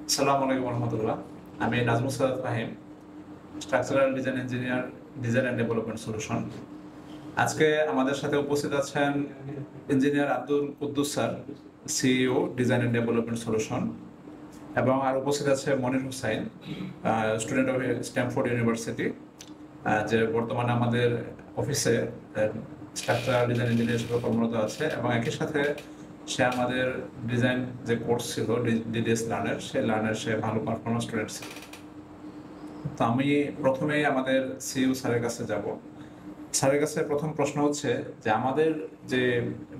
আসসালামু আলাইকুম রহমতুল্লাহ। আমি Nazmul Sadat Fahim, structural design engineer, design and development solution. আজকে আমাদের সাথে উপস্থিত আছেন engineer Abdul Quddus sir, CEO, design and development solution, এবং আর উপস্থিত আছে Monir Hossain, student of Stamford university, যে বর্তমানে আমাদের অফিসে স্ট্রাকচারাল ডিজাইন ইঞ্জিনিয়ার হিসেবে কর্মরত আছে, এবং একই সাথে সে আমাদের ডিজাইন যে কোর্স ছিল ডিডিএস লার্নার, সেই লার্নার সে ভালো পারফরমেন্স স্টুডেন্ট ছিল। তো আমি প্রথমেই আমাদের সিইও স্যারের কাছে যাব। স্যারের কাছে প্রথম প্রশ্ন হচ্ছে যে আমাদের যে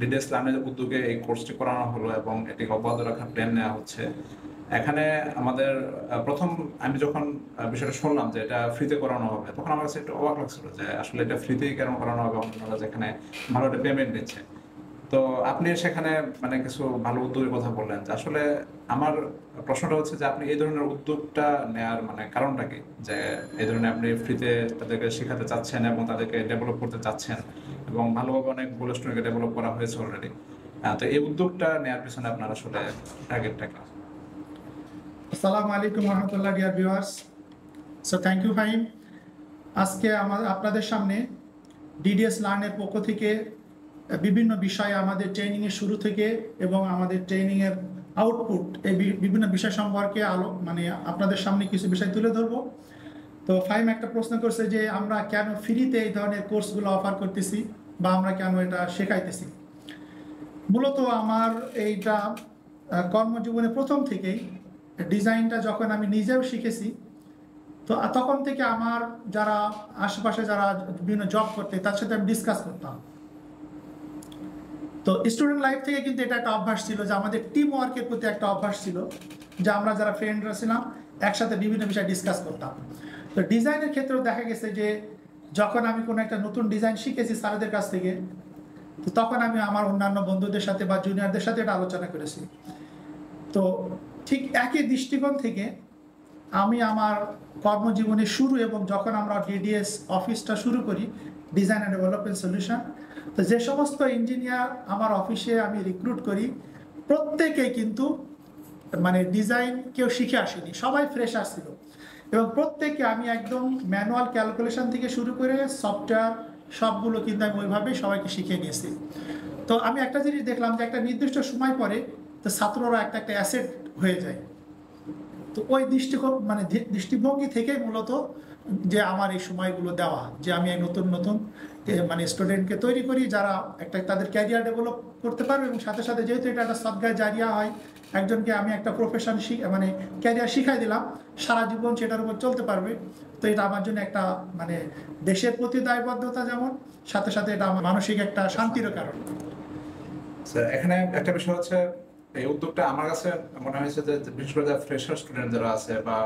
ডিডিএস লার্নের উদ্যোগে এই কোর্সটি করানো হলো এবং এটিকে অব্যাহত রাখার প্ল্যান নেওয়া হচ্ছে, এখানে আমাদের প্রথম আমি যখন বিষয়টা শুনলাম যে এটা ফ্রিতে করানো হবে, তখন আমার কাছে একটু অবাক লাগছিল যে আসলে এটা ফ্রিতেই কেন করানো হবে, অন্যরা যেখানে ভালো একটা পেমেন্ট নিচ্ছে। তো আপনি সেখানে মানে কিছু ভালো উদ্যোগের কথা বললেন, যে আসলে আমার প্রশ্নটা হচ্ছে যে আপনি এই ধরনের উদ্যোগটা নেয়ার মানে কারণটা কি, যে এই ধরনের আপনি ফ্রিতে তাদেরকে শেখাতে চাচ্ছেন এবং তাদেরকে ডেভেলপ করতে চাচ্ছেন, এবং ভালোভাবে অনেকগুলো স্টুডেন্টকে ডেভেলপ করা হয়েছে অলরেডি। তো এই উদ্যোগটা নেওয়ার পিছনে আপনার আসলে টার্গেটটা কি? আসসালামু আলাইকুম রহমতুল্লাহ, dear viewers. So thank you Fahim. আজকে আপনাদের সামনে ডিডিএস লার্নের পক্ষ থেকে বিভিন্ন বিষয়ে আমাদের ট্রেনিংয়ের শুরু থেকে এবং আমাদের ট্রেনিংয়ের আউটপুট, এই বিভিন্ন বিষয় সম্পর্কে আপনাদের সামনে কিছু বিষয় তুলে ধরবো। তো ফাহিম একটা প্রশ্ন করছে যে আমরা কেন ফ্রিতে এই ধরনের কোর্সগুলো অফার করতেছি বা আমরা কেন এটা শেখাইতেছি। মূলত আমার এইটা কর্মজীবনে প্রথম থেকেই ডিজাইনটা যখন আমি নিজেও শিখেছি, তো তখন থেকে আমার যারা আশেপাশে যারা বিভিন্ন জব করতে, তার সাথে আমি ডিসকাস করতাম। তো স্টুডেন্ট লাইফ থেকে কিন্তু এটা একটা অভ্যাস ছিল যে আমাদের টিম ওয়ার্কের প্রতি একটা অভ্যাস ছিল, যে আমরা যারা ফ্রেন্ডরা ছিলাম একসাথে বিভিন্ন বিষয় ডিসকাস করতাম। তো ডিজাইনের ক্ষেত্রেও দেখা গেছে যে যখন আমি কোনো একটা নতুন ডিজাইন শিখেছি স্যারদের কাছ থেকে, তো তখন আমি আমার অন্যান্য বন্ধুদের সাথে বা জুনিয়রদের সাথে এটা আলোচনা করেছি। তো ঠিক একই দৃষ্টিকোণ থেকে আমি আমার কর্মজীবনের শুরু এবং যখন আমরা ডিডিএস অফিসটা শুরু করি, ডিজাইন অ্যান্ড ডেভেলপমেন্ট সলিউশন, তো যে সমস্ত ইঞ্জিনিয়ার আমার অফিসে আমি রিক্রুট করি প্রত্যেকেই কিন্তু মানে ডিজাইন কেউ শিখে আসেনি, সবাই ফ্রেশ আসছিল, এবং প্রত্যেককে আমি একদম ম্যানুয়াল ক্যালকুলেশন থেকে শুরু করে সফটওয়্যার সবগুলো কিন্তু আমি ওইভাবেই সবাইকে শিখিয়ে নিয়েছি। তো আমি একটা জিনিস দেখলাম যে একটা নির্দিষ্ট সময় পরে তো ছাত্ররা একটা একটা অ্যাসেট হয়ে যায়। তো ওই দৃষ্টিভঙ্গি থেকে মূলত যে আমার এই সময়গুলো দেওয়া, যে আমি নতুন নতুন মানে স্টুডেন্টকে তৈরি করি যারা একটা তাদের ক্যারিয়ার ডেভেলপ করতে পারবে, এবং সাথে সাথে যেহেতু এটা একটা সদগায় জারিয়া হয়, একজনকে আমি একটা প্রফেশন মানে ক্যারিয়ার শিখাই দিলাম, সারা জীবন সেটার উপর চলতে পারবে। তো এটা আমার জন্য একটা মানে দেশের প্রতি দায়বদ্ধতা, যেমন সাথে সাথে এটা আমার মানসিক একটা শান্তিরও কারণ। স্যার, এখানে একটা বিষয় হচ্ছে এই উদ্যোগটা আমার কাছে মনে হয়েছে যে বিশেষ করে যারা ফ্রেশার স্টুডেন্ট যারা আছে বা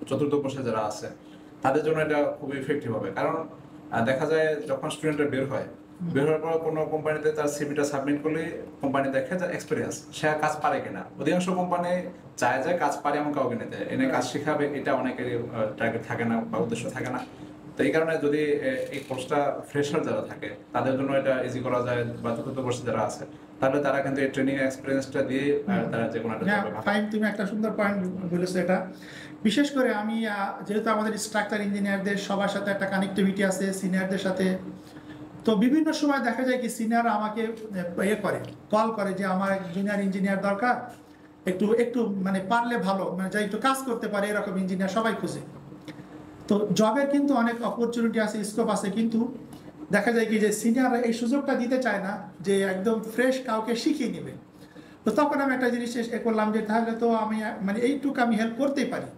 চতুর্থ বর্ষে যারা আছে, তাদের জন্য এটা খুবই ইফেক্টিভ হবে। কারণ দেখা যায় যখন স্টুডেন্টরা বের হওয়ার পর কোনো কোম্পানিতে তার সিভিটা সাবমিট করলে কোম্পানি দেখে যে এক্সপিরিয়েন্স, সে কাজ পারে কিনা। অধিকাংশ কোম্পানি চায় যে কাজ পারে এমন কাউকে নিতে, এনে কাজ শিখাবে, এটা অনেকেরই টার্গেট থাকে না বা উদ্দেশ্য থাকে না। তো এই কারণে যদি এই কোর্সটা ফ্রেশার যারা থাকে তাদের জন্য এটা ইজি করা যায়, বা চতুর্থ বর্ষে যারা আছে, তাহলে তারা কিন্তু এই ট্রেনিং এক্সপিরিয়েন্সটা দিয়ে তারা যে কোনো ফাইন, তুমি একটা সুন্দর পয়েন্ট বলেছো। এটা বিশেষ করে আমি যেহেতু আমাদের স্ট্রাকচার ইঞ্জিনিয়ারদের সবার সাথে একটা কানেক্টিভিটি আছে সিনিয়রদের সাথে, তো বিভিন্ন সময় দেখা যায় কি সিনিয়র আমাকে কল করে যে আমার জুনিয়র ইঞ্জিনিয়ার দরকার, একটু একটু মানে পারলে ভালো, মানে যা একটু কাজ করতে পারে এরকম ইঞ্জিনিয়ার সবাই খুঁজে। তো জবের কিন্তু অনেক অপরচুনিটি আছে, স্কোপ আছে, কিন্তু দেখা যায় কি যে সিনিয়ররা এই সুযোগটা দিতে চায় না যে একদম ফ্রেশ কাউকে শিখিয়ে নেবে। তো তখন আমি একটা জিনিস করলাম যে তাহলে তো আমি মানে এইটুকু আমি হেল্প করতেই পারি।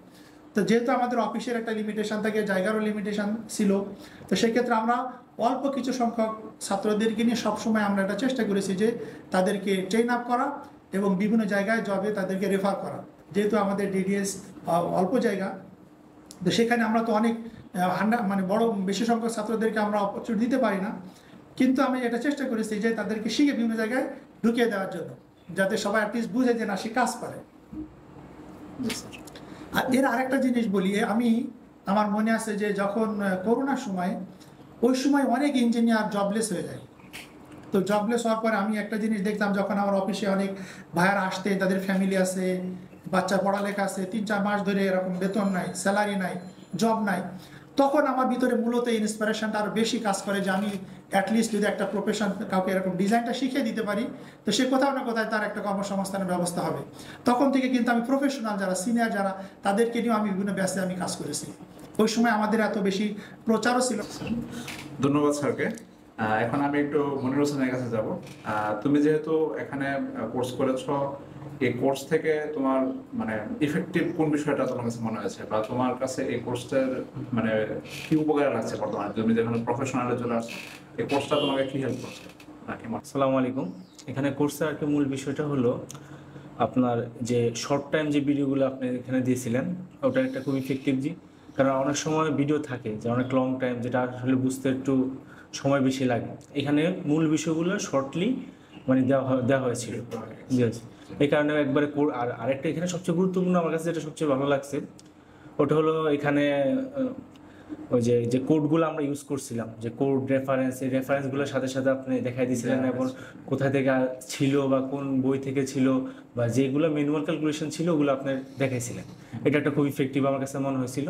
তো যেহেতু আমাদের অফিসের একটা লিমিটেশন থাকে, জায়গারও লিমিটেশন ছিল, তো সেক্ষেত্রে আমরা অল্প কিছু সংখ্যক ছাত্রদেরকে নিয়ে সবসময় আমরা এটা চেষ্টা করেছি যে তাদেরকে ট্রেন আপ করা এবং বিভিন্ন জায়গায় জবে তাদেরকে রেফার করা। যেহেতু আমাদের ডিডিএস অল্প জায়গা, তো সেখানে আমরা তো অনেক মানে বড় বেশি সংখ্যক ছাত্রদেরকে আমরা অপরচুনিটি দিতে পারি না, কিন্তু আমি এটা চেষ্টা করেছি যে তাদেরকে শিখে বিভিন্ন জায়গায় ঢুকিয়ে দেওয়ার জন্য, যাতে সবাই অ্যাটলিস্ট বুঝে যে না সে কাজ পারে। আর এর আরেকটা জিনিস বলি, আমি আমার মনে আছে যে যখন করোনার সময়, ওই সময় অনেক ইঞ্জিনিয়ার জবলেস হয়ে যায়। তো জবলেস হওয়ার পরে আমি একটা জিনিস দেখতাম, যখন আমার অফিসে অনেক ভাইয়ারা আসতে, তাদের ফ্যামিলি আছে, বাচ্চার পড়ালেখা আছে, 3-4 মাস ধরে এরকম বেতন নাই, স্যালারি নাই, জব নাই, তখন আমার ভিতরে মূলত ইন্সপিরেশনটা আরো বেশি কাজ করে যে আমি অ্যাটলিস্ট যদি একটা প্রফেশন কাউকে এরকম ডিজাইনটা শিখিয়ে দিতে পারি, তো সে কোথাও না কোথায় তার একটা কর্মসংস্থানের ব্যবস্থা হবে। তখন থেকে কিন্তু আমি প্রফেশনাল যারা সিনিয়র যারা তাদেরকে নিয়েও আমি বিভিন্ন ব্যাচে আমি কাজ করেছি। ওই সময় আমাদের এত বেশি প্রচারও ছিল। ধন্যবাদ স্যারকে। এখন আমি একটু মনির হোসেনের কাছে যাব। তুমি যেহেতু এখানে কোর্স করেছো, এই কোর্স থেকে তোমার মানে ইফেক্টিভ কোন বিষয়টা তোমার কাছে মনে হয়েছে, বা তোমার কাছে এই কোর্সটার মানে কি উপকারে লাগছে বর্তমানে তুমি যেখানে প্রফেশনালে চলে আসছো, এই কোর্সটা তোমাকে কি হেল্প করছে? আসসালামু আলাইকুম। এখানে কোর্সের আর কি মূল বিষয়টা হলো আপনার যে শর্ট টাইম যে ভিডিওগুলো আপনি এখানে দিয়েছিলেন, ওটা একটা খুব ইফেক্টিভ কারণ অনেক সময় ভিডিও থাকে যে অনেক লং টাইম, যেটা আসলে বুঝতে একটু সময় বেশি লাগে। এখানে মূল বিষয়গুলো শর্টলি মানে দেওয়া হয়েছিল। এই কারণে একবারে আর আরেকটা এখানে সবচেয়ে গুরুত্বপূর্ণ আমার কাছে যেটা সবচেয়ে ভালো লাগছে ওটা হলো এখানে ওই যে কোডগুলো আমরা ইউজ করছিলাম, যে কোড রেফারেন্স, এই রেফারেন্সগুলোর সাথে সাথে আপনি দেখাই দিয়েছিলেন এবং কোথা থেকে ছিল বা কোন বই থেকে ছিল বা যেগুলো ম্যানুয়াল ক্যালকুলেশন ছিল ওগুলো আপনি দেখাইছিলেন। এটা একটা খুব ইফেক্টিভ আমার কাছে মনে হয়েছিল।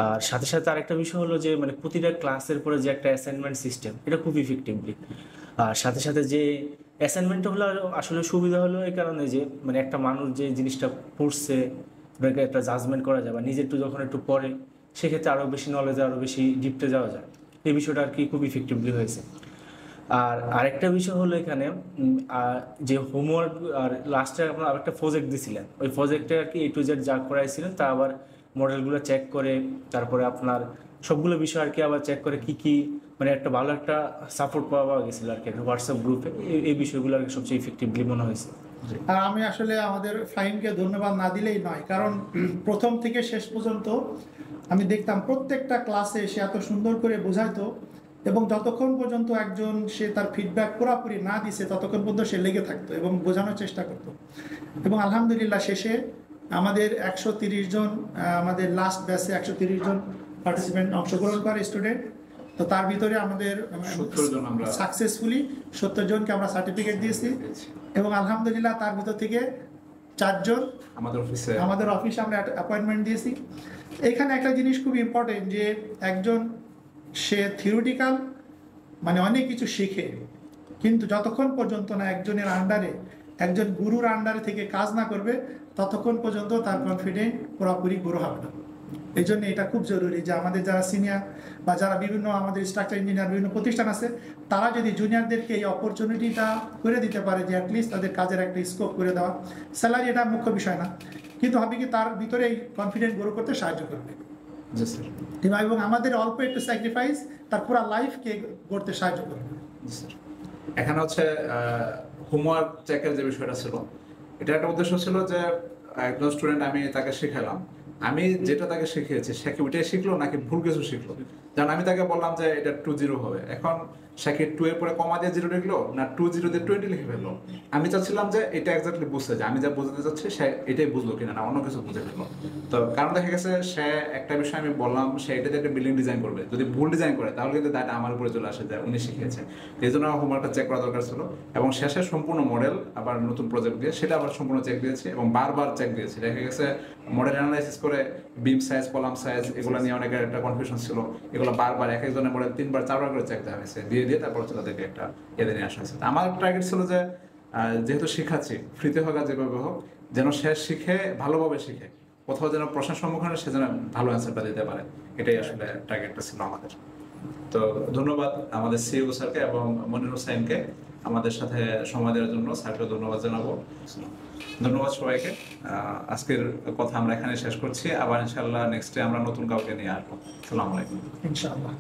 আর সাথে সাথে আরেকটা বিষয় হলো যে মানে প্রতিটা ক্লাসের পরে যে একটা অ্যাসাইনমেন্ট সিস্টেম, এটা খুব ইফেক্টিভলি। আর সাথে সাথে যে অ্যাসাইনমেন্টটা হলো আসলে সুবিধা হলো এই কারণে যে মানে একটা মানুষ যে জিনিসটা পড়ছে ওটাকে একটা জাজমেন্ট করা যায়, বা নিজে একটু যখন একটু পড়ে সেক্ষেত্রে আরও বেশি নলেজে আরও বেশি ডিপতে যাওয়া যায়। এই বিষয়টা আর কি খুব ইফেক্টিভলি হয়েছে। আর আরেকটা বিষয় হলো এখানে যে হোমওয়ার্ক আর লাস্টে আপনার আরেকটা প্রজেক্ট দিয়েছিলেন, ওই প্রজেক্টে আর কি A to Z যা করাইছিলেন তা আবার মডেলগুলো চেক করে তারপরে আপনার সবগুলো বিষয় আর কি আবার চেক করে কি মানে একটা ভালো একটা সাপোর্ট পাওয়া গেছিলো আর কি হোয়াটসঅ্যাপ গ্রুপে। এই বিষয়গুলো আর কি সবচেয়ে ইফেক্টিভলি মনে হয়েছে। আর আমি আসলে আমাদের ফাহিমকে ধন্যবাদ না দিলেই নয়, কারণ প্রথম থেকে শেষ পর্যন্ত আমি দেখতাম প্রত্যেকটা ক্লাসে সে এত সুন্দর করে বোঝাইতো, এবং যতক্ষণ পর্যন্ত একজন সে তার ফিডব্যাক পুরোপুরি না দিছে ততক্ষণ পর্যন্ত সে লেগে থাকতো এবং বোঝানোর চেষ্টা করতো। এবং আলহামদুলিল্লাহ শেষে আমাদের 130 জন, আমাদের লাস্ট ব্যাচে 130 জন পার্টিসিপেন্ট অংশগ্রহণ করে স্টুডেন্ট। তো তার ভিতরে আমাদের সাকসেসফুলি 70 জনকে আমরা সার্টিফিকেট দিয়েছি, এবং আলহামদুলিল্লাহ তার ভিতর থেকে 4 জন আমাদের অফিসে আমরা অ্যাপয়েন্টমেন্ট দিয়েছি। এখানে একটা জিনিস খুব ইম্পর্টেন্ট যে একজন সে থিওরিটিক্যাল মানে অনেক কিছু শিখে, কিন্তু যতক্ষণ পর্যন্ত না একজনের আন্ডারে, একজন গুরুর আন্ডারে থেকে কাজ না করবে ততক্ষণ পর্যন্ত তার কনফিডেন্ট পুরোপুরি গুরু হবে না। এই জন্য এটা খুব জরুরি যে আমাদের যারা সিনিয়র বা যারা বিভিন্ন আমাদের স্ট্রাকচার ইঞ্জিনিয়ার বিভিন্ন প্রতিষ্ঠান আছে, তারা যদি জুনিয়রদেরকে এই অপরচুনিটিটা করে দিতে পারে যে অ্যাটলিস্ট তাদের কাজের একটা স্কোপ করে দেওয়া, স্যালারি এটা মুখ্য বিষয় না, কিন্তু হবে কি তার ভিতরে এই কনফিডেন্ট গ্রো করতে সাহায্য করবে। এবং আমাদের অল্প একটু স্যাক্রিফাইস তার পুরো লাইফকে গড়তে সাহায্য করবে। এখানে হচ্ছে হোমওয়ার্ক চেকের যে বিষয়টা ছিল, এটা একটা উদ্দেশ্য ছিল যে একজন স্টুডেন্ট আমি তাকে শেখালাম, আমি যেটা তাকে শিখিয়েছি সে কি ওইটাই শিখলো নাকি ভুল কিছু শিখলো। যেমন আমি তাকে বললাম যে এটা 20 হবে, এখন সে কি 2 এর পরে কমা দিয়ে 0 লিখলো না 20 দিয়ে 20 লিখে ফেললো। আমি চাচ্ছিলাম যে এটা এক্স্যাক্টলি বুঝতে, যে আমি যা বোঝাতে চাচ্ছি সে এটাই বুঝলো কিনা না অন্য কিছু বুঝে ফেললো। তো কারণ দেখা গেছে সে একটা বিষয় আমি বললাম সে এটাতে একটা বিল্ডিং ডিজাইন করবে, যদি ভুল ডিজাইন করে তাহলে কিন্তু দায়টা আমার উপরে চলে আসে যে উনি শিখিয়েছে। এই জন্য আমার হোমওয়ার্কটা চেক করা দরকার ছিল, এবং শেষে সম্পূর্ণ মডেল আবার নতুন প্রজেক্ট দিয়ে সেটা আবার সম্পূর্ণ চেক দিয়েছি এবং বারবার চেক দিয়েছি। দেখা গেছে মডেল অ্যানালাইসিস করে বিম সাইজ, কলাম সাইজ এগুলো নিয়ে অনেকের একটা কনফিউশন ছিল, এগুলো বারবার এক একজনের মডেল 3বার 4বার করে চেক দেওয়া হয়েছে, দিয়ে তারপর তাদেরকে একটা এদের নিয়ে আসা হয়েছে। আমার টার্গেট ছিল যে যেহেতু শিখাচ্ছি ফ্রিতে হোক আর যেভাবে হোক, যেন সে শিখে ভালোভাবে শিখে, কোথাও যেন প্রশ্নের সম্মুখীন সে যেন ভালো অ্যান্সারটা দিতে পারে, এটাই আসলে টার্গেটটা ছিল আমাদের। তো ধন্যবাদ আমাদের সিইও স্যারকে এবং মনির হোসেনকে আমাদের সাথে সময় দেওয়ার জন্য। স্যারকে ধন্যবাদ জানাবো। ধন্যবাদ সবাইকে। আজকের কথা আমরা এখানে শেষ করছি, আবার ইনশাআল্লাহ নেক্সটে আমরা নতুন কাউকে নিয়ে আসবো। আসসালামু আলাইকুম। ইনশাআল্লাহ।